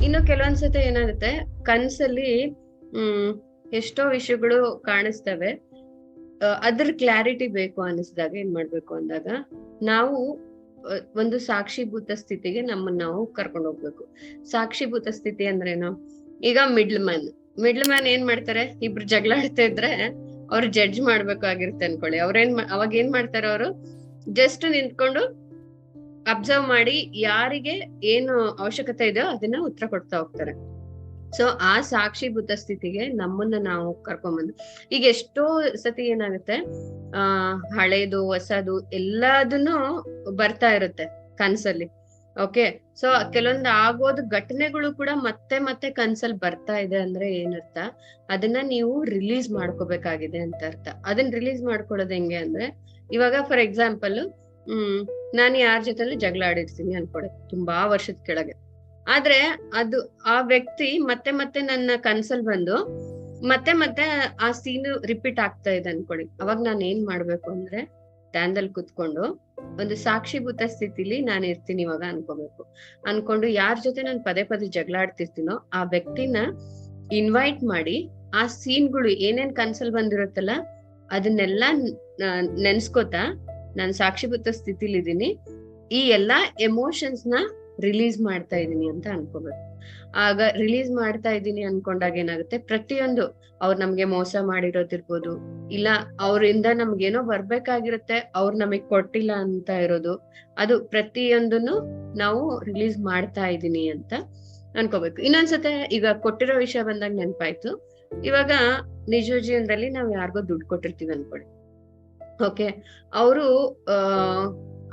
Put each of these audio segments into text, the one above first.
ಇನ್ನು ಕೆಲವೊಂದ್ಸತಿ ಏನಾಗುತ್ತೆ, ಕನ್ಸಲ್ಲಿ ಹ್ಮ್ ಎಷ್ಟೋ ವಿಷಯಗಳು ಕಾಣಿಸ್ತವೆ. ಅದ್ರ ಕ್ಲಾರಿಟಿ ಬೇಕು ಅನಿಸಿದಾಗ ಏನ್ ಮಾಡ್ಬೇಕು ಅಂದಾಗ ನಾವು ಒಂದು ಸಾಕ್ಷಿಭೂತ ಸ್ಥಿತಿಗೆ ನಮ್ಮನ್ನ ನಾವು ಕರ್ಕೊಂಡು ಹೋಗ್ಬೇಕು. ಸಾಕ್ಷಿಭೂತ ಸ್ಥಿತಿ ಅಂದ್ರೇನು? ಈಗ ಮಿಡ್ಲ್ ಮ್ಯಾನ್ ಏನ್ ಮಾಡ್ತಾರೆ, ಇಬ್ರು ಜಗಳ ಆಡ್ತಾ ಇದ್ರೆ ಅವ್ರು ಜಡ್ಜ್ ಮಾಡ್ಬೇಕಾಗಿರುತ್ತೆ ಅನ್ಕೊಳ್ಳಿ. ಅವಾಗ ಏನ್ ಮಾಡ್ತಾರೆ, ಅವರು ಜಸ್ಟ್ ನಿಂತ್ಕೊಂಡು ಅಬ್ಸರ್ವ್ ಮಾಡಿ ಯಾರಿಗೆ ಏನು ಅವಶ್ಯಕತೆ ಇದೆಯೋ ಅದನ್ನ ಉತ್ತರ ಕೊಡ್ತಾ ಹೋಗ್ತಾರೆ. ಸೊ ಆ ಸಾಕ್ಷಿಭೂತ ಸ್ಥಿತಿಗೆ ನಮ್ಮನ್ನ ನಾವು ಕರ್ಕೊಂಡ್ಬಂದು, ಈಗ ಎಷ್ಟೋ ಸತಿ ಏನಾಗುತ್ತೆ, ಹಳೇದು ಹೊಸದು ಎಲ್ಲದನ್ನು ಬರ್ತಾ ಇರುತ್ತೆ ಕನ್ಸಲ್ಲಿ. ಓಕೆ, ಸೊ ಕೆಲವೊಂದು ಆಗೋದು ಘಟನೆಗಳು ಕೂಡ ಮತ್ತೆ ಮತ್ತೆ ಕನ್ಸಲ್ಲಿ ಬರ್ತಾ ಇದೆ ಅಂದ್ರೆ ಏನರ್ಥ, ಅದನ್ನ ನೀವು ರಿಲೀಸ್ ಮಾಡ್ಕೋಬೇಕಾಗಿದೆ ಅಂತ ಅರ್ಥ. ಅದನ್ನ ರಿಲೀಸ್ ಮಾಡ್ಕೊಳ್ಳೋದು ಹೆಂಗೆ ಅಂದ್ರೆ, ಇವಾಗ ಫಾರ್ ಎಕ್ಸಾಂಪಲ್ ನಾನು ಯಾರ ಜೊತೆಲೂ ಜಗಳ ಆಡಿರ್ತೀನಿ ಅನ್ಕೊಡೆ ತುಂಬಾ ವರ್ಷದ ಕೆಳಗೆ. ಆದ್ರೆ ಅದು ಆ ವ್ಯಕ್ತಿ ಮತ್ತೆ ಮತ್ತೆ ನನ್ನ ಕನ್ಸಲ್ ಬಂದು ಮತ್ತೆ ಮತ್ತೆ ಆ ಸೀನ್ ರಿಪೀಟ್ ಆಗ್ತಾ ಇದೆ ಅನ್ಕೊಳ್ಳಿ. ಅವಾಗ ನಾನ್ ಏನ್ ಮಾಡ್ಬೇಕು ಅಂದ್ರೆ, ಧ್ಯಾನದಲ್ಲಿ ಕುತ್ಕೊಂಡು ಒಂದು ಸಾಕ್ಷಿಭೂತ ಸ್ಥಿತಿಲಿ ನಾನು ಇರ್ತೀನಿ ಇವಾಗ ಅನ್ಕೋಬೇಕು. ಅನ್ಕೊಂಡು ಯಾರ ಜೊತೆ ನಾನು ಪದೇ ಪದೇ ಜಗಳ ಆಡ್ತಿರ್ತೀನೋ ಆ ವ್ಯಕ್ತಿನ ಇನ್ವೈಟ್ ಮಾಡಿ ಆ ಸೀನ್ಗಳು ಏನೇನ್ ಕನ್ಸಲ್ ಬಂದಿರುತ್ತಲ್ಲ ಅದನ್ನೆಲ್ಲಾ ನೆನ್ಸ್ಕೋತಾ ನಾನು ಸಾಕ್ಷಿಭೂತ ಸ್ಥಿತಿಲಿ ಇದೀನಿ, ಈ ಎಲ್ಲಾ ಎಮೋಷನ್ಸ್ ನ ರಿಲೀಸ್ ಮಾಡ್ತಾ ಇದೀನಿ ಅಂತ ಅನ್ಕೋಬೇಕು. ಆಗ ರಿಲೀಸ್ ಮಾಡ್ತಾ ಇದೀನಿ ಅನ್ಕೊಂಡಾಗ ಏನಾಗುತ್ತೆ, ಪ್ರತಿಯೊಂದು ಅವ್ರು ನಮ್ಗೆ ಮೋಸ ಮಾಡಿರೋದಿರ್ಬೋದು, ಇಲ್ಲ ಅವರಿಂದ ನಮ್ಗೇನೋ ಬರ್ಬೇಕಾಗಿರುತ್ತೆ ಅವ್ರು ನಮಗ್ ಕೊಟ್ಟಿಲ್ಲ ಅಂತ ಇರೋದು, ಅದು ಪ್ರತಿಯೊಂದನ್ನು ನಾವು ರಿಲೀಸ್ ಮಾಡ್ತಾ ಇದೀನಿ ಅಂತ ಅನ್ಕೋಬೇಕು. ಇನ್ನೊಂದ್ಸತೆ ಈಗ ಕೊಟ್ಟಿರೋ ವಿಷಯ ಬಂದಾಗ ನೆನಪಾಯ್ತು, ಇವಾಗ ನಿಜ ಜೀವನದಲ್ಲಿ ನಾವ್ ಯಾರಿಗೋ ದುಡ್ಡು ಕೊಟ್ಟಿರ್ತೀವಿ ಅನ್ಕೊಳ್ಳಿ. ಓಕೆ, ಅವರು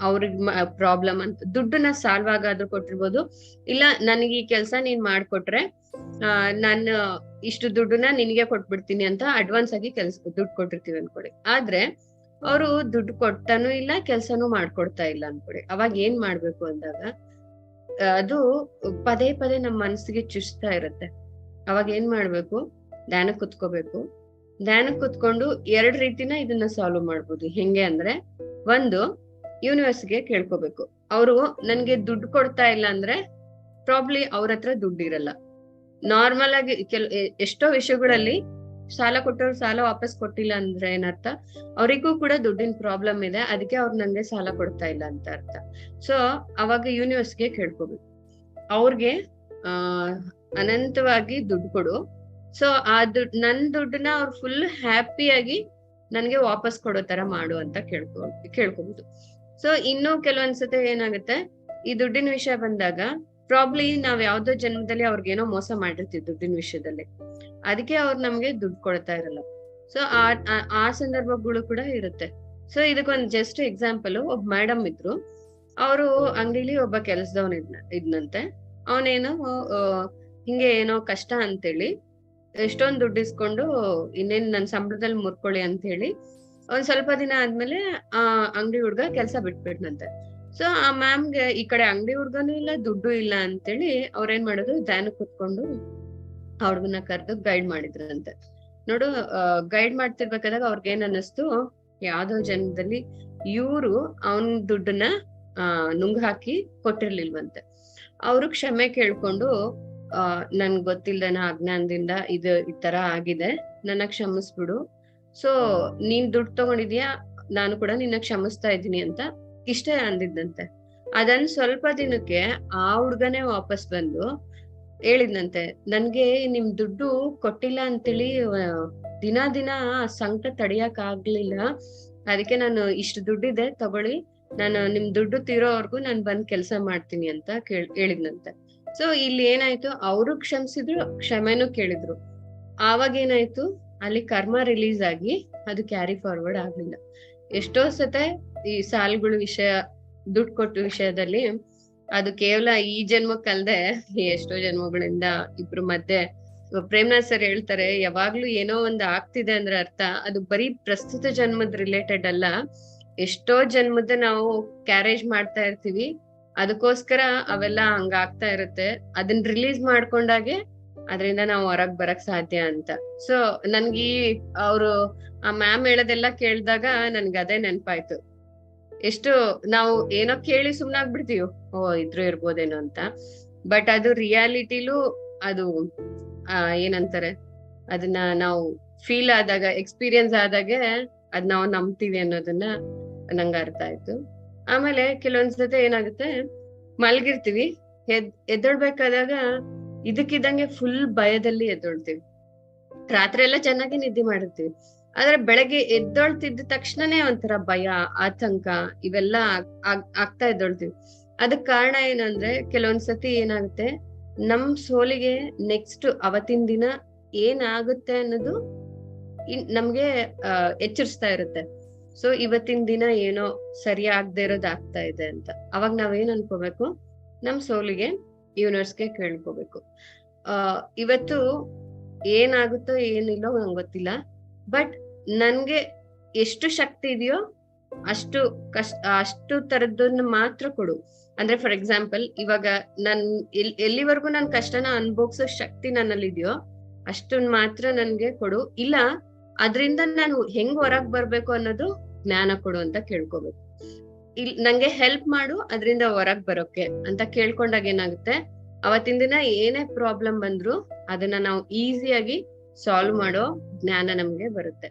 ಅವ್ರಿಗೆ ಪ್ರಾಬ್ಲಮ್ ಅಂತ ದುಡ್ಡನ್ನ ಸಾಲ್ವ್ ಆಗಾದ್ರೂ ಕೊಟ್ಟಿರ್ಬೋದು, ಇಲ್ಲ ನನಗೆ ಈ ಕೆಲ್ಸ ನೀನ್ ಮಾಡ್ಕೊಟ್ರೆ ನಾನು ಇಷ್ಟು ದುಡ್ಡನ್ನ ನಿನ್ಗೆ ಕೊಟ್ಬಿಡ್ತೀನಿ ಅಂತ ಅಡ್ವಾನ್ಸ್ ಆಗಿ ದುಡ್ಡು ಕೊಟ್ಟಿರ್ತೀವಿ ಅನ್ಕೊಡಿ. ಆದ್ರೆ ಅವರು ದುಡ್ಡು ಕೊಡ್ತಾನೂ ಇಲ್ಲ, ಕೆಲ್ಸನೂ ಮಾಡ್ಕೊಡ್ತಾ ಇಲ್ಲ ಅನ್ಕೊಡಿ. ಅವಾಗ ಏನ್ ಮಾಡ್ಬೇಕು ಅಂದಾಗ, ಅದು ಪದೇ ಪದೇ ನಮ್ ಮನ್ಸಿಗೆ ಚುಚ್ತಾ ಇರುತ್ತೆ. ಅವಾಗ ಏನ್ ಮಾಡ್ಬೇಕು, ಧ್ಯಾನಕ್ಕೆ ಕುತ್ಕೋಬೇಕು. ಧ್ಯಾನಕ್ಕೆ ಕುತ್ಕೊಂಡು ಎರಡ್ ರೀತಿನ ಇದನ್ನ ಸಾಲ್ವ್ ಮಾಡ್ಬೋದು. ಹೆಂಗೆ ಅಂದ್ರೆ, ಒಂದು ಯೂನಿವರ್ಸ್ಗೆ ಕೇಳ್ಕೋಬೇಕು. ಅವರು ನನ್ಗೆ ದುಡ್ಡು ಕೊಡ್ತಾ ಇಲ್ಲ ಅಂದ್ರೆ ಪ್ರಾಬ್ಲಿ ಅವ್ರ ಹತ್ರ ದುಡ್ಡು ಇರಲ್ಲ. ನಾರ್ಮಲ್ ಆಗಿ ಎಷ್ಟೋ ವಿಷಯಗಳಲ್ಲಿ ಸಾಲ ಕೊಟ್ಟವ್ರು ಸಾಲ ವಾಪಸ್ ಕೊಟ್ಟಿಲ್ಲ ಅಂದ್ರೆ ಏನರ್ಥ, ಅವರಿಗೂ ಕೂಡ ದುಡ್ಡಿನ ಪ್ರಾಬ್ಲಮ್ ಇದೆ, ಅದಕ್ಕೆ ಅವ್ರು ನನ್ಗೆ ಸಾಲ ಕೊಡ್ತಾ ಇಲ್ಲ ಅಂತ ಅರ್ಥ. ಸೊ ಅವಾಗ ಯೂನಿವರ್ಸ್ಗೆ ಕೇಳ್ಕೋಬೇಕು, ಅವ್ರಿಗೆ ಅನಂತವಾಗಿ ದುಡ್ಡು ಕೊಡು, ಸೊ ಆ ನನ್ ದುಡ್ಡನ್ನ ಅವ್ರು ಫುಲ್ ಹ್ಯಾಪಿಯಾಗಿ ನನ್ಗೆ ವಾಪಸ್ ಕೊಡೋ ತರ ಮಾಡು ಅಂತ ಕೇಳ್ಕೊಬಹುದು. ಸೊ ಇನ್ನು ಕೆಲವೊಂದ್ಸತಿ ಏನಾಗುತ್ತೆ, ಈ ದುಡ್ಡಿನ ವಿಷಯ ಬಂದಾಗ ಪ್ರಾಬ್ಲಿ ನಾವ್ ಯಾವ್ದೋ ಜನ್ಮದಲ್ಲಿ ಅವ್ರಿಗೇನೋ ಮೋಸ ಮಾಡಿರ್ತೀವಿ ದುಡ್ಡಿನ ವಿಷಯದಲ್ಲಿ, ಅದಕ್ಕೆ ಅವ್ರು ನಮ್ಗೆ ದುಡ್ಡು ಕೊಡ್ತಾ ಇರಲ್ಲ. ಸೊ ಆ ಸಂದರ್ಭಗಳು ಕೂಡ ಇರುತ್ತೆ. ಸೊ ಇದಕ್ಕೊಂದ್ ಜಸ್ಟ್ ಎಕ್ಸಾಂಪಲ್, ಒಬ್ಬ ಮೇಡಮ್ ಇದ್ರು, ಅವರು ಅಂಗಡಿಲಿ ಒಬ್ಬ ಕೆಲ್ಸದವನ್ ಇದ್ನಂತೆ. ಅವನೇನೋ ಹಿಂಗೆ ಏನೋ ಕಷ್ಟ ಅಂತೇಳಿ ಎಷ್ಟೊಂದ್ ದುಡ್ಡು ಇಸ್ಕೊಂಡು ಇನ್ನೇನ್ ನನ್ ಸಂಬಳದಲ್ಲಿ ಮುರ್ಕೊಳ್ಳಿ ಅಂತ ಹೇಳಿ ಒಂದ್ ಸ್ವಲ್ಪ ದಿನ ಆದ್ಮೇಲೆ ಆ ಅಂಗಡಿ ಹುಡ್ಗ ಕೆಲ್ಸ ಬಿಟ್ಬಿಟ್ನಂತೆ. ಸೊ ಆ ಮ್ಯಾಮ್ಗೆ ಈ ಕಡೆ ಅಂಗಡಿ ಹುಡ್ಗನೂ ಇಲ್ಲ, ದುಡ್ಡು ಇಲ್ಲ ಅಂತೇಳಿ ಅವ್ರೇನ್ ಮಾಡೋದು, ಧ್ಯಾನಕ್ಕೆ ಕುತ್ಕೊಂಡು ಆ ಹುಡ್ಗನ ಕರೆದು ಗೈಡ್ ಮಾಡಿದ್ರಂತೆ. ನೋಡು, ಗೈಡ್ ಮಾಡ್ತಿರ್ಬೇಕಾದಾಗ ಅವ್ರಿಗೇನ್ ಅನ್ನಿಸ್ತು, ಯಾವ್ದೋ ಜನ್ಮದಲ್ಲಿ ಇವ್ರು ಅವನ್ ದುಡ್ಡನ್ನ ನುಂಗ್ ಹಾಕಿ ಕೊಟ್ಟಿರ್ಲಿಲ್ವಂತೆ. ಅವ್ರು ಕ್ಷಮೆ ಕೇಳ್ಕೊಂಡು, ನನ್ಗ್ ಗೊತ್ತಿಲ್ದನ ಅಜ್ಞಾನದಿಂದ ಇದು ಈ ತರ ಆಗಿದೆ, ನನ್ನ ಕ್ಷಮಿಸ್ಬಿಡು, ಸೊ ನೀನ್ ದುಡ್ಡು ತಗೊಂಡಿದ್ಯಾ, ನಾನು ಕೂಡ ನಿನ್ನ ಕ್ಷಮಿಸ್ತಾ ಇದ್ದೀನಿ ಅಂತ ಇಷ್ಟೇ ಅಂದಿದ್ದಂತೆ. ಅದನ್ ಸ್ವಲ್ಪ ದಿನಕ್ಕೆ ಆ ಹುಡ್ಗನೇ ವಾಪಸ್ ಬಂದು ಹೇಳಿದ್ನಂತೆ, ನನ್ಗೆ ನಿಮ್ ದುಡ್ಡು ಕೊಟ್ಟಿಲ್ಲ ಅಂತೇಳಿ ದಿನ ಸಂಕಟ ತಡಿಯಕ್ ಆಗ್ಲಿಲ್ಲ, ಅದಕ್ಕೆ ನಾನು ಇಷ್ಟು ದುಡ್ಡಿದೆ ತಗೊಳ್ಳಿ, ನಾನು ನಿಮ್ ದುಡ್ಡು ತೀರೋವರ್ಗು ನಾನ್ ಬಂದ್ ಕೆಲ್ಸ ಮಾಡ್ತೀನಿ ಅಂತ ಹೇಳಿದ್ನಂತೆ. ಸೊ ಇಲ್ಲಿ ಏನಾಯ್ತು, ಅವರು ಕ್ಷಮಿಸಿದ್ರು, ಕ್ಷಮೆನೂ ಕೇಳಿದ್ರು. ಆವಾಗ ಏನಾಯ್ತು, ಅಲ್ಲಿ ಕರ್ಮ ರಿಲೀಸ್ ಆಗಿ ಅದು ಕ್ಯಾರಿ ಫಾರ್ವರ್ಡ್ ಆಗ್ಲಿಲ್ಲ. ಎಷ್ಟೋ ಸತೆ ಈ ಸಾಲ್ಗಳು ವಿಷಯ, ದುಡ್ಡು ಕೊಟ್ಟ ವಿಷಯದಲ್ಲಿ ಅದು ಕೇವಲ ಈ ಜನ್ಮಕ್ಕಲ್ದೆ ಎಷ್ಟೋ ಜನ್ಮಗಳಿಂದ ಇಬ್ರು ಮಧ್ಯೆ, ಪ್ರೇಮ್ನಾಥ್ ಸರ್ ಹೇಳ್ತಾರೆ, ಯಾವಾಗ್ಲೂ ಏನೋ ಒಂದ್ ಆಗ್ತಿದೆ ಅಂದ್ರೆ ಅರ್ಥ ಅದು ಬರೀ ಪ್ರಸ್ತುತ ಜನ್ಮದ ರಿಲೇಟೆಡ್ ಅಲ್ಲ, ಎಷ್ಟೋ ಜನ್ಮದ ನಾವು ಕ್ಯಾರೇಜ್ ಮಾಡ್ತಾ ಇರ್ತೀವಿ, ಅದಕ್ಕೋಸ್ಕರ ಅವೆಲ್ಲ ಹಂಗ ಆಗ್ತಾ ಇರುತ್ತೆ. ಅದನ್ನ ರಿಲೀಸ್ ಮಾಡ್ಕೊಂಡಾಗೆ ಅದ್ರಿಂದ ನಾವು ಹೊರಗ್ ಬರಕ್ ಸಾಧ್ಯ ಅಂತ. ಸೊ ನನ್ಗೆ ಅವ್ರು ಆ ಮ್ಯಾಮ್ ಹೇಳೋದೆಲ್ಲ ಕೇಳ್ದಾಗ ನನ್ಗೆ ಅದೇ ನೆನ್ಪಾಯ್ತು. ಎಷ್ಟು ನಾವು ಏನೋ ಕೇಳಿ ಸುಮ್ನಾಗ್ಬಿಡ್ತೀವಿ, ಇದ್ರು ಇರ್ಬೋದೇನೋ ಅಂತ. ಬಟ್ ಅದು ರಿಯಾಲಿಟಿಲೂ ಅದು ಏನಂತಾರೆ, ಅದನ್ನ ನಾವು ಫೀಲ್ ಆದಾಗ, ಎಕ್ಸ್ಪೀರಿಯನ್ಸ್ ಆದಾಗೆ ಅದ್ ನಾವು ನಂಬ್ತೀವಿ ಅನ್ನೋದನ್ನ ನಂಗೆ ಅರ್ಥ ಆಯ್ತು. ಆಮೇಲೆ ಕೆಲವೊಂದ್ಸತಿ ಏನಾಗುತ್ತೆ, ಮಲ್ಗಿರ್ತೀವಿ, ಎದ್ದೊಳ್ಬೇಕಾದಾಗ ಇದಕ್ಕಿದ್ದಂಗೆ ಫುಲ್ ಭಯದಲ್ಲಿ ಎದ್ದೊಳ್ತೀವಿ. ರಾತ್ರಿ ಎಲ್ಲ ಚೆನ್ನಾಗಿ ನಿದ್ದೆ ಮಾಡಿರ್ತೀವಿ, ಆದ್ರೆ ಬೆಳಗ್ಗೆ ಎದ್ದೊಳ್ತಿದ್ದ ತಕ್ಷಣನೇ ಒಂಥರ ಭಯ, ಆತಂಕ ಇವೆಲ್ಲ ಆಗ್ತಾ ಎದ್ದೊಳ್ತೀವಿ. ಅದಕ್ ಕಾರಣ ಏನಂದ್ರೆ, ಕೆಲವೊಂದ್ಸತಿ ಏನಾಗುತ್ತೆ, ನಮ್ ಸೋಲಿಗೆ ನೆಕ್ಸ್ಟ್ ಅವತ್ತಿನ ದಿನ ಏನಾಗುತ್ತೆ ಅನ್ನೋದು ನಮ್ಗೆ ಎಚ್ಚರಿಸ್ತಾ ಇರುತ್ತೆ. ಸೊ ಇವತ್ತಿನ ದಿನ ಏನೋ ಸರಿ ಆಗದೆ ಇರೋದ್ ಆಗ್ತಾ ಇದೆ ಅಂತ. ಅವಾಗ ನಾವೇನ್ ಅನ್ಕೋಬೇಕು, ನಮ್ ಸೋಲಿಗೆ ಯೂನಿವರ್ಸ್ಗೆ ಕೇಳ್ಕೋಬೇಕು. ಇವತ್ತು ಏನಾಗುತ್ತೋ ಏನಿಲ್ಲೋ ನಂಗೆ ಗೊತ್ತಿಲ್ಲ, ಬಟ್ ನನ್ಗೆ ಎಷ್ಟು ಶಕ್ತಿ ಇದೆಯೋ ಅಷ್ಟು ತರದನ್ನ ಮಾತ್ರ ಕೊಡು. ಅಂದ್ರೆ ಫಾರ್ ಎಕ್ಸಾಂಪಲ್, ಇವಾಗ ನನ್ ಎಲ್ಲಿವರೆಗೂ ನನ್ ಕಷ್ಟನ ಅನ್ಭೋಗ್ಸೋ ಶಕ್ತಿ ನನ್ನಲ್ಲಿ ಇದೆಯೋ ಅಷ್ಟನ್ ಮಾತ್ರ ನನ್ಗೆ ಕೊಡು, ಇಲ್ಲ ಅದ್ರಿಂದ ನಾನು ಹೆಂಗ್ ಹೊರಗ್ ಬರ್ಬೇಕು ಅನ್ನೋದು ಜ್ಞಾನ ಕೊಡು ಅಂತ ಕೇಳ್ಕೋಬೇಕು. ನಂಗೆ ಹೆಲ್ಪ್ ಮಾಡು ಅದ್ರಿಂದ ಹೊರಗ್ ಬರೋಕೆ ಅಂತ ಕೇಳ್ಕೊಂಡಾಗ ಏನಾಗುತ್ತೆ, ಅವತ್ತಿನ ದಿನ ಏನೇ ಪ್ರಾಬ್ಲಮ್ ಬಂದ್ರು ಅದನ್ನ ನಾವು ಈಸಿಯಾಗಿ ಸಾಲ್ವ್ ಮಾಡೋ ಜ್ಞಾನ ನಮ್ಗೆ ಬರುತ್ತೆ.